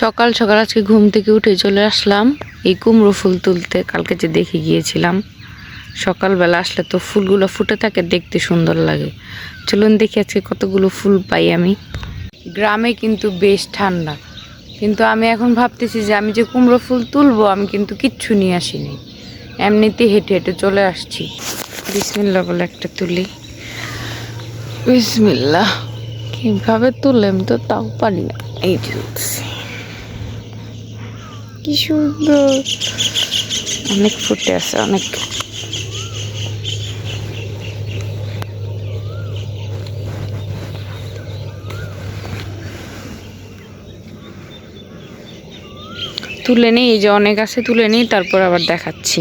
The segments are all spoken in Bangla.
সকাল সকাল আজকে ঘুম থেকে উঠে চলে আসলাম এই কুমড়ো ফুল তুলতে। কালকে যে দেখে গিয়েছিলাম, সকালবেলা আসলে তো ফুলগুলো ফুটে থাকে, দেখতে সুন্দর লাগে। চলুন দেখি আজকে কতগুলো ফুল পাই আমি। গ্রামে কিন্তু বেশ ঠান্ডা, কিন্তু আমি এখন ভাবতেছি যে আমি যে কুমড়ো ফুল তুলবো আমি কিন্তু কিচ্ছু নিয়ে আসিনি, এমনিতেই হেঁটে হেঁটে চলে আসছি। বিসমিল্লাহ বলে একটা তুলি। বিসমিল্লাহ কিভাবে তুলে আমি তো তাও পারি না। এই তুলছি, কি সুন্দর, অনেক ফুটে আছে, অনেক। তুলে নিই, এই যে অনেক আছে, তুলে নিই, তারপর আবার দেখাচ্ছি।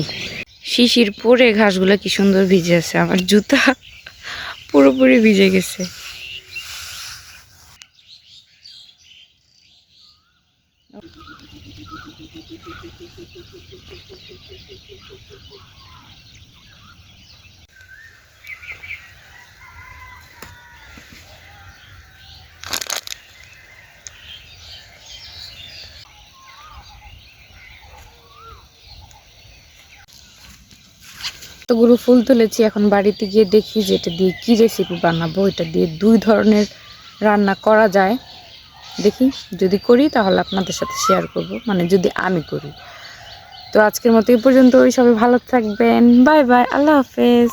শিশির পরে ঘাসগুলো কি সুন্দর ভিজে আছে, আমার জুতা পুরোপুরি ভিজে গেছে। এতগুলো ফুল তুলেছি, এখন বাড়িতে গিয়ে দেখি যে এটা দিয়ে কি রেসিপি বানাবো। এটা দিয়ে 2 ধরনের রান্না করা যায়, দেখি যদি করি তাহলে আপনাদের সাথে শেয়ার করব, মানে যদি আমি করি। তো আজকের মতো এই পর্যন্ত, সবাই ভালো থাকবেন, বাই বাই, আল্লাহ হাফেজ।